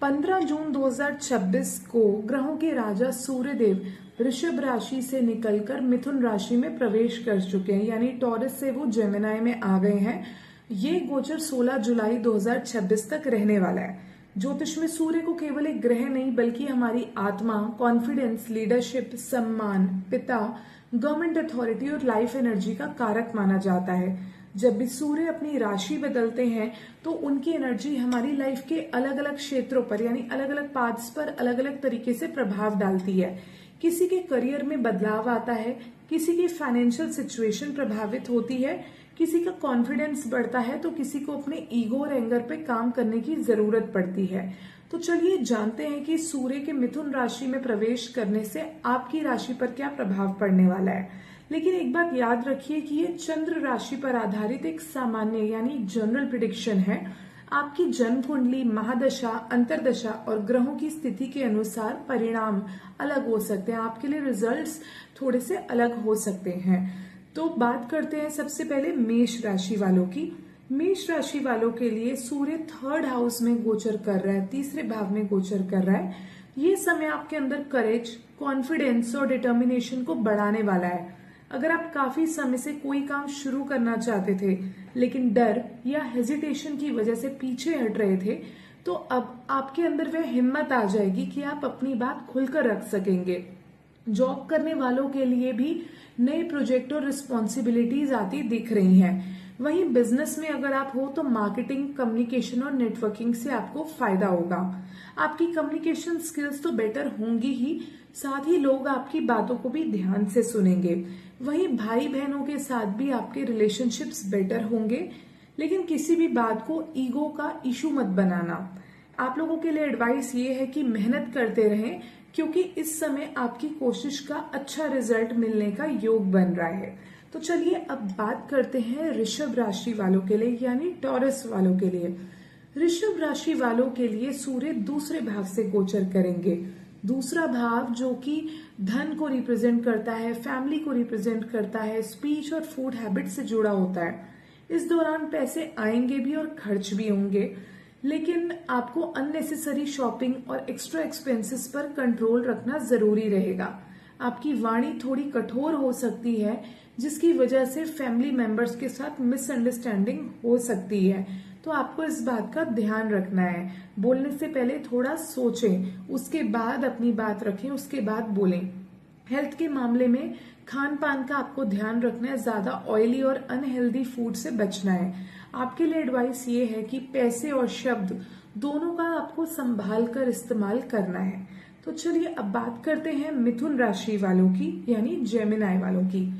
15 जून 2026 को ग्रहों के राजा सूर्यदेव वृषभ राशि से निकलकर मिथुन राशि में प्रवेश कर चुके हैं, यानी टॉरस से वो जेमिनाई में आ गए हैं। ये गोचर 16 जुलाई 2026 तक रहने वाला है। ज्योतिष में सूर्य को केवल एक ग्रह नहीं बल्कि हमारी आत्मा, कॉन्फिडेंस, लीडरशिप, सम्मान, पिता, गवर्नमेंट अथॉरिटी और लाइफ एनर्जी का कारक माना जाता है। जब भी सूर्य अपनी राशि बदलते हैं तो उनकी एनर्जी हमारी लाइफ के अलग अलग क्षेत्रों पर यानी अलग अलग पाथ्स पर अलग अलग तरीके से प्रभाव डालती है। किसी के करियर में बदलाव आता है, किसी की फाइनेंशियल सिचुएशन प्रभावित होती है, किसी का कॉन्फिडेंस बढ़ता है तो किसी को अपने ईगो और एंगर पे काम करने की जरूरत पड़ती है। तो चलिए जानते हैं कि सूर्य के मिथुन राशि में प्रवेश करने से आपकी राशि पर क्या प्रभाव पड़ने वाला है। लेकिन एक बात याद रखिए कि ये चंद्र राशि पर आधारित एक सामान्य यानी जनरल प्रिडिक्शन है। आपकी जन्म कुंडली, महादशा, अंतरदशा और ग्रहों की स्थिति के अनुसार परिणाम अलग हो सकते हैं। आपके लिए रिजल्ट्स थोड़े से अलग हो सकते हैं। तो बात करते हैं सबसे पहले मेष राशि वालों की। मेष राशि वालों के लिए सूर्य 3rd हाउस में गोचर कर रहा है, तीसरे भाव में गोचर कर रहा है। ये समय आपके अंदर करेज, कॉन्फिडेंस और डिटर्मिनेशन को बढ़ाने वाला है। अगर आप काफी समय से कोई काम शुरू करना चाहते थे लेकिन डर या हेजिटेशन की वजह से पीछे हट रहे थे, तो अब आपके अंदर वह हिम्मत आ जाएगी कि आप अपनी बात खुलकर रख सकेंगे। जॉब करने वालों के लिए भी नए प्रोजेक्ट और रिस्पॉन्सिबिलिटीज आती दिख रही हैं। वहीं बिजनेस में अगर आप हो तो मार्केटिंग, कम्युनिकेशन और नेटवर्किंग से आपको फायदा होगा। आपकी कम्युनिकेशन स्किल्स तो बेटर होंगी ही, साथ ही लोग आपकी बातों को भी ध्यान से सुनेंगे। वहीं भाई बहनों के साथ भी आपके रिलेशनशिप्स बेटर होंगे। लेकिन किसी भी बात को ईगो का इशू मत बनाना। आप लोगों के लिए एडवाइस ये है कि मेहनत करते रहें, क्योंकि इस समय आपकी कोशिश का अच्छा रिजल्ट मिलने का योग बन रहा है। तो चलिए अब बात करते हैं ऋषभ राशि वालों के लिए यानी टॉरस वालों के लिए। ऋषभ राशि वालों के लिए सूर्य दूसरे भाव से गोचर करेंगे। दूसरा भाव जो कि धन को रिप्रेजेंट करता है, फैमिली को रिप्रेजेंट करता है, स्पीच और फूड हैबिट से जुड़ा होता है। इस दौरान पैसे आएंगे भी और खर्च भी होंगे, लेकिन आपको अननेसेसरी शॉपिंग और एक्स्ट्रा एक्सपेंसेस पर कंट्रोल रखना जरूरी रहेगा। आपकी वाणी थोड़ी कठोर हो सकती है, जिसकी वजह से फैमिली मेंबर्स के साथ मिसअंडरस्टैंडिंग हो सकती है। तो आपको इस बात का ध्यान रखना है। बोलने से पहले थोड़ा सोचें, उसके बाद अपनी बात रखें, उसके बाद बोलें। हेल्थ के मामले में खान पान का आपको ध्यान रखना है, ज्यादा ऑयली और अनहेल्दी फूड से बचना है। आपके लिए एडवाइस ये है कि पैसे और शब्द दोनों का आपको संभाल कर इस्तेमाल करना है। तो चलिए अब बात करते हैं मिथुन राशि वालों की यानी जेमिनाई वालों की।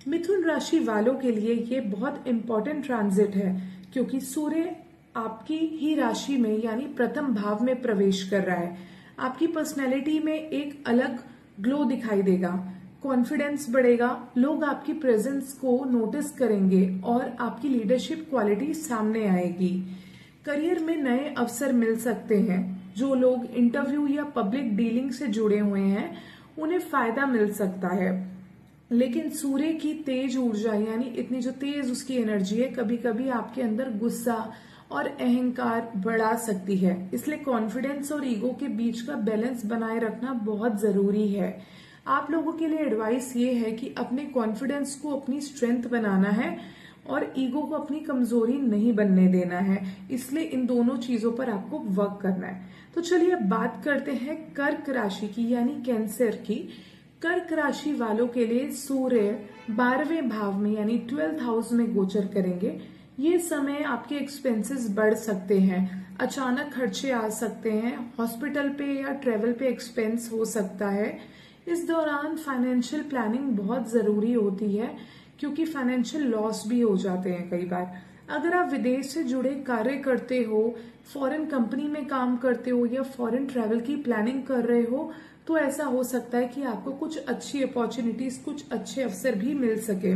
मिथुन राशि वालों के लिए ये बहुत इंपॉर्टेंट ट्रांजिट है, क्योंकि सूर्य आपकी ही राशि में यानी प्रथम भाव में प्रवेश कर रहा है। आपकी पर्सनैलिटी में एक अलग ग्लो दिखाई देगा, कॉन्फिडेंस बढ़ेगा, लोग आपकी प्रेजेंस को नोटिस करेंगे और आपकी लीडरशिप क्वालिटी सामने आएगी। करियर में नए अवसर मिल सकते हैं। जो लोग इंटरव्यू या पब्लिक डीलिंग से जुड़े हुए हैं उन्हें फायदा मिल सकता है। लेकिन सूर्य की तेज ऊर्जा यानी इतनी जो तेज उसकी एनर्जी है, कभी कभी आपके अंदर गुस्सा और अहंकार बढ़ा सकती है। इसलिए कॉन्फिडेंस और ईगो के बीच का बैलेंस बनाए रखना बहुत जरूरी है। आप लोगों के लिए एडवाइस ये है कि अपने कॉन्फिडेंस को अपनी स्ट्रेंथ बनाना है और ईगो को अपनी कमजोरी नहीं बनने देना है। इसलिए इन दोनों चीजों पर आपको वर्क करना है। तो चलिए अब बात करते हैं कर्क राशि की यानी कैंसर की। कर्क राशि वालों के लिए सूर्य 12वें भाव में यानी 12th हाउस में गोचर करेंगे। ये समय आपके एक्सपेंसेस बढ़ सकते हैं, अचानक खर्चे आ सकते हैं, हॉस्पिटल पे या ट्रेवल पे एक्सपेंस हो सकता है। इस दौरान फाइनेंशियल प्लानिंग बहुत जरूरी होती है, क्योंकि फाइनेंशियल लॉस भी हो जाते हैं कई बार। अगर आप विदेश से जुड़े कार्य करते हो, फॉरेन कंपनी में काम करते हो या फॉरेन ट्रैवल की प्लानिंग कर रहे हो, तो ऐसा हो सकता है कि आपको कुछ अच्छी अपॉर्चुनिटीज, कुछ अच्छे अवसर भी मिल सके।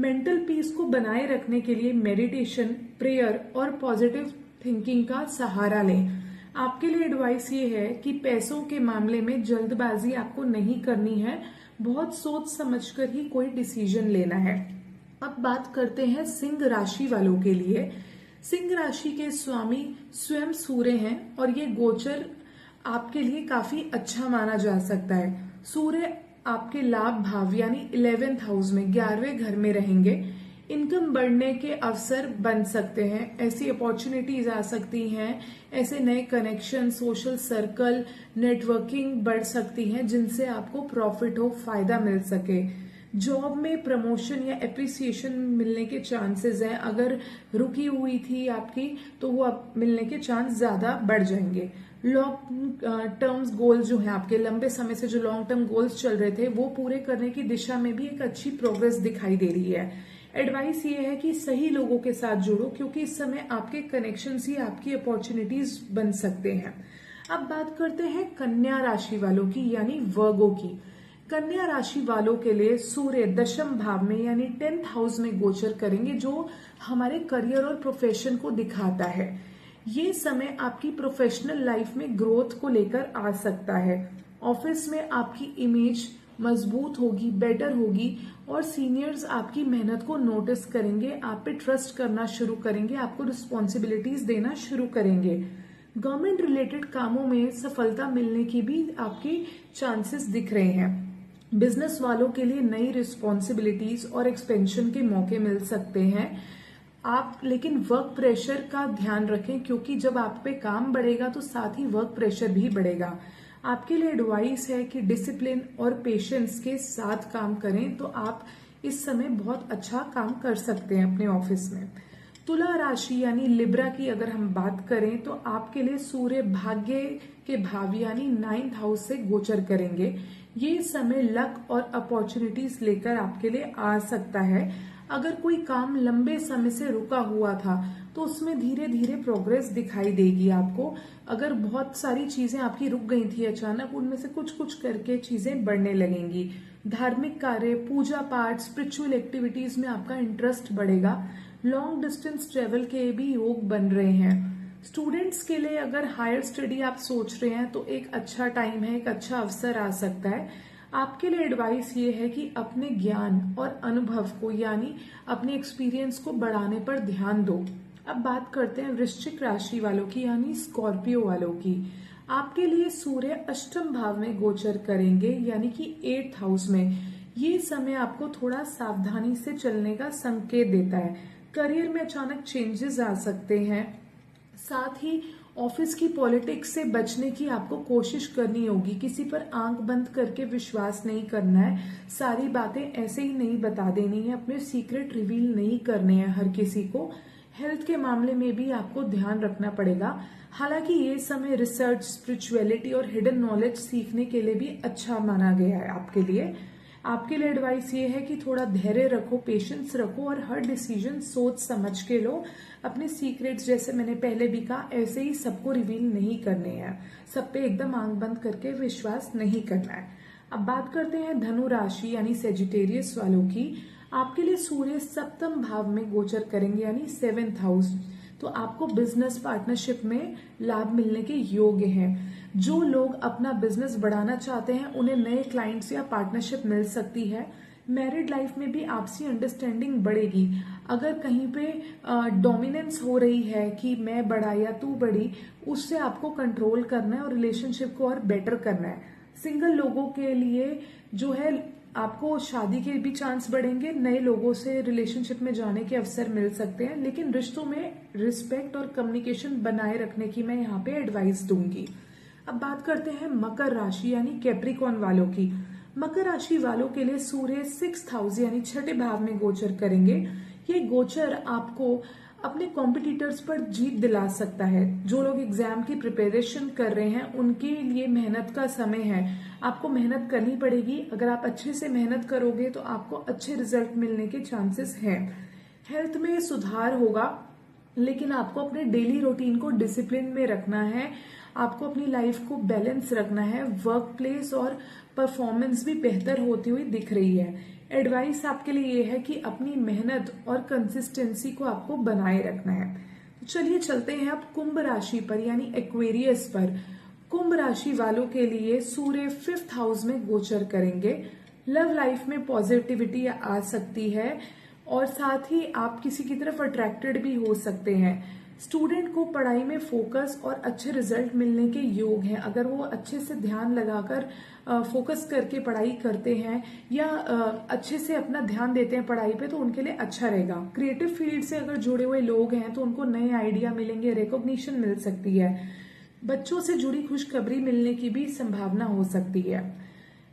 मेंटल पीस को बनाए रखने के लिए मेडिटेशन, प्रेयर और पॉजिटिव थिंकिंग का सहारा लें। आपके लिए एडवाइस ये है कि पैसों के मामले में जल्दबाजी आपको नहीं करनी है, बहुत सोच समझकर ही कोई डिसीजन लेना है। अब बात करते हैं सिंह राशि वालों के लिए। सिंह राशि के स्वामी स्वयं सूर्य हैं और ये गोचर आपके लिए काफी अच्छा माना जा सकता है। सूर्य आपके लाभ भाव यानी 11th हाउस में 11वें घर में रहेंगे। इनकम बढ़ने के अवसर बन सकते हैं, ऐसी अपॉर्चुनिटीज आ सकती हैं, ऐसे नए कनेक्शन, सोशल सर्कल, नेटवर्किंग बढ़ सकती हैं जिनसे आपको प्रॉफिट हो, फायदा मिल सके। जॉब में प्रमोशन या एप्रिसिएशन मिलने के चांसेस हैं। अगर रुकी हुई थी आपकी तो वो अब मिलने के चांस ज्यादा बढ़ जाएंगे। लॉन्ग टर्म्स गोल्स जो हैं आपके, लंबे समय से जो लॉन्ग टर्म गोल्स चल रहे थे वो पूरे करने की दिशा में भी एक अच्छी प्रोग्रेस दिखाई दे रही है। एडवाइस ये है कि सही लोगों के साथ जुड़ो, क्योंकि इस समय आपके कनेक्शंस ही आपकी अपॉर्चुनिटीज बन सकते हैं। अब बात करते हैं कन्या राशि वालों की यानी वर्गो की। कन्या राशि वालों के लिए सूर्य दशम भाव में यानी 10th हाउस में गोचर करेंगे, जो हमारे करियर और प्रोफेशन को दिखाता है। ये समय आपकी प्रोफेशनल लाइफ में ग्रोथ को लेकर आ सकता है। ऑफिस में आपकी इमेज मजबूत होगी, बेटर होगी और सीनियर्स आपकी मेहनत को नोटिस करेंगे, आप पे ट्रस्ट करना शुरू करेंगे, आपको रिस्पॉन्सिबिलिटीज देना शुरू करेंगे। गवर्नमेंट रिलेटेड कामों में सफलता मिलने की भी आपकी चांसेस दिख रहे हैं। बिजनेस वालों के लिए नई रिस्पॉन्सिबिलिटीज और एक्सपेंशन के मौके मिल सकते हैं। आप लेकिन वर्क प्रेशर का ध्यान रखें, क्योंकि जब आप पे काम बढ़ेगा तो साथ ही वर्क प्रेशर भी बढ़ेगा। आपके लिए एडवाइस है कि डिसिप्लिन और पेशेंस के साथ काम करें, तो आप इस समय बहुत अच्छा काम कर सकते हैं अपने ऑफिस में। तुला राशि यानी लिब्रा की अगर हम बात करें तो आपके लिए सूर्य भाग्य के भाव यानी 9th हाउस से गोचर करेंगे। ये समय लक और अपॉर्चुनिटीज लेकर आपके लिए आ सकता है। अगर कोई काम लंबे समय से रुका हुआ था तो उसमें धीरे धीरे प्रोग्रेस दिखाई देगी आपको। अगर बहुत सारी चीजें आपकी रुक गई थी अचानक, उनमें से कुछ कुछ करके चीजें बढ़ने लगेंगी। धार्मिक कार्य, पूजा पाठ, स्पिरिचुअल एक्टिविटीज में आपका इंटरेस्ट बढ़ेगा। लॉन्ग डिस्टेंस ट्रेवल के भी योग बन रहे हैं। स्टूडेंट्स के लिए अगर हायर स्टडी आप सोच रहे हैं तो एक अच्छा टाइम है, एक अच्छा अवसर आ सकता है। आपके लिए एडवाइस ये है कि अपने ज्ञान और अनुभव को यानी अपने एक्सपीरियंस को बढ़ाने पर ध्यान दो। अब बात करते हैं वृश्चिक राशि वालों की यानी स्कॉर्पियो वालों की। आपके लिए सूर्य अष्टम भाव में गोचर करेंगे यानी कि 8th हाउस में। ये समय आपको थोड़ा सावधानी से चलने का संकेत देता है। करियर में अचानक चेंजेस आ सकते हैं। साथ ही ऑफिस की पॉलिटिक्स से बचने की आपको कोशिश करनी होगी। किसी पर आंख बंद करके विश्वास नहीं करना है। सारी बातें ऐसे ही नहीं बता देनी है, अपने सीक्रेट रिवील नहीं करने हैं हर किसी को। हेल्थ के मामले में भी आपको ध्यान रखना पड़ेगा। हालांकि ये समय रिसर्च, स्पिरिचुअलिटी और हिडन नॉलेज सीखने के लिए भी अच्छा माना गया है आपके लिए। आपके लिए एडवाइस ये है कि थोड़ा धैर्य रखो, पेशेंस रखो और हर डिसीजन सोच समझ के लो। अपने सीक्रेट्स, जैसे मैंने पहले भी कहा, ऐसे ही सबको रिवील नहीं करने हैं। सब पे एकदम आंख बंद करके विश्वास नहीं करना है। अब बात करते हैं धनु राशि यानी सेजिटेरियस वालों की। आपके लिए सूर्य सप्तम भाव में गोचर करेंगे यानी 7th हाउस। तो आपको बिजनेस पार्टनरशिप में लाभ मिलने के योग्य हैं। जो लोग अपना बिजनेस बढ़ाना चाहते हैं उन्हें नए क्लाइंट्स या पार्टनरशिप मिल सकती है। मैरिड लाइफ में भी आपसी अंडरस्टैंडिंग बढ़ेगी। अगर कहीं पे डोमिनेंस हो रही है कि मैं बड़ा या तू बड़ी, उससे आपको कंट्रोल करना है और रिलेशनशिप को और बेटर करना है। सिंगल लोगों के लिए जो है आपको शादी के भी चांस बढ़ेंगे, नए लोगों से रिलेशनशिप में जाने के अवसर मिल सकते हैं, लेकिन रिश्तों में रिस्पेक्ट और कम्युनिकेशन बनाए रखने की मैं यहाँ पे एडवाइस दूंगी। अब बात करते हैं मकर राशि यानी कैप्रिकॉर्न वालों की। मकर राशि वालों के लिए सूर्य 6th हाउस यानी 6ठे भाव में गोचर करेंगे। ये गोचर आपको अपने कॉम्पिटिटर्स पर जीत दिला सकता है। जो लोग एग्जाम की प्रिपरेशन कर रहे हैं उनके लिए मेहनत का समय है। आपको मेहनत करनी पड़ेगी। अगर आप अच्छे से मेहनत करोगे तो आपको अच्छे रिजल्ट मिलने के चांसेस हैं। हेल्थ में सुधार होगा, लेकिन आपको अपने डेली रूटीन को डिसिप्लिन में रखना है। आपको अपनी लाइफ को बैलेंस रखना है। वर्क प्लेस और परफॉर्मेंस भी बेहतर होती हुई दिख रही है। एडवाइस आपके लिए ये है कि अपनी मेहनत और कंसिस्टेंसी को आपको बनाए रखना है। तो चलिए चलते हैं अब कुंभ राशि पर यानी एक्वेरियस पर। कुंभ राशि वालों के लिए सूर्य 5th हाउस में गोचर करेंगे। लव लाइफ में पॉजिटिविटी आ सकती है और साथ ही आप किसी की तरफ अट्रैक्टेड भी हो सकते हैं। स्टूडेंट को पढ़ाई में फोकस और अच्छे रिजल्ट मिलने के योग हैं। अगर वो अच्छे से ध्यान लगाकर फोकस करके पढ़ाई करते हैं या अच्छे से अपना ध्यान देते हैं पढ़ाई पे, तो उनके लिए अच्छा रहेगा। क्रिएटिव फील्ड से अगर जुड़े हुए लोग हैं तो उनको नए आइडिया मिलेंगे, रिकॉग्निशन मिल सकती है। बच्चों से जुड़ी खुशखबरी मिलने की भी संभावना हो सकती है।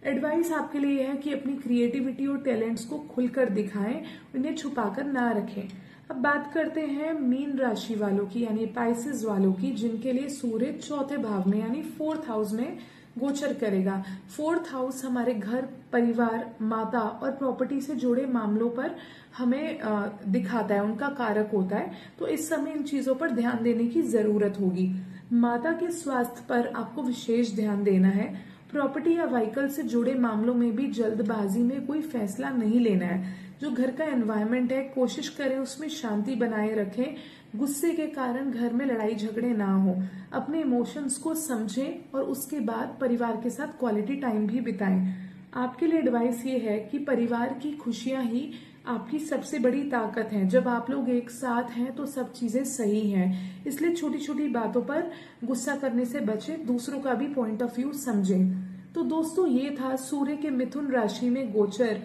एडवाइस आपके लिए है कि अपनी क्रिएटिविटी और टैलेंट्स को खुलकर दिखाएं, उन्हें छुपाकर ना रखें। अब बात करते हैं मीन राशि वालों की, यानी पाइसेस वालों की, जिनके लिए सूर्य चौथे भाव में यानी 4th हाउस में गोचर करेगा। 4th हाउस हमारे घर, परिवार, माता और प्रॉपर्टी से जुड़े मामलों पर हमें दिखाता है, उनका कारक होता है। तो इस समय इन चीजों पर ध्यान देने की जरूरत होगी। माता के स्वास्थ्य पर आपको विशेष ध्यान देना है। प्रॉपर्टी या व्हीकल से जुड़े मामलों में भी जल्दबाजी में कोई फैसला नहीं लेना है। जो घर का एनवायरनमेंट है, कोशिश करें उसमें शांति बनाए रखें। गुस्से के कारण घर में लड़ाई झगड़े ना हो। अपने इमोशंस को समझें और उसके बाद परिवार के साथ क्वालिटी टाइम भी बिताएं। आपके लिए एडवाइस ये है कि परिवार की खुशियां ही आपकी सबसे बड़ी ताकत है। जब आप लोग एक साथ हैं तो सब चीजें सही हैं। इसलिए छोटी छोटी बातों पर गुस्सा करने से बचें, दूसरों का भी पॉइंट ऑफ व्यू समझें। तो दोस्तों, ये था सूर्य के मिथुन राशि में गोचर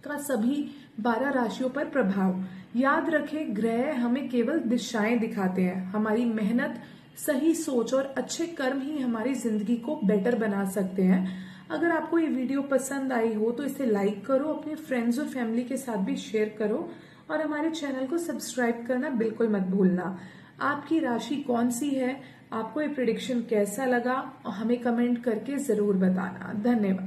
का सभी 12 राशियों पर प्रभाव। याद रखें, ग्रह हमें केवल दिशाएं दिखाते हैं। हमारी मेहनत, सही सोच और अच्छे कर्म ही हमारी जिंदगी को बेटर बना सकते हैं। अगर आपको ये वीडियो पसंद आई हो तो इसे लाइक करो, अपने फ्रेंड्स और फैमिली के साथ भी शेयर करो और हमारे चैनल को सब्सक्राइब करना बिल्कुल मत भूलना। आपकी राशि कौन सी है, आपको ये प्रेडिक्शन कैसा लगा, हमें कमेंट करके जरूर बताना। धन्यवाद।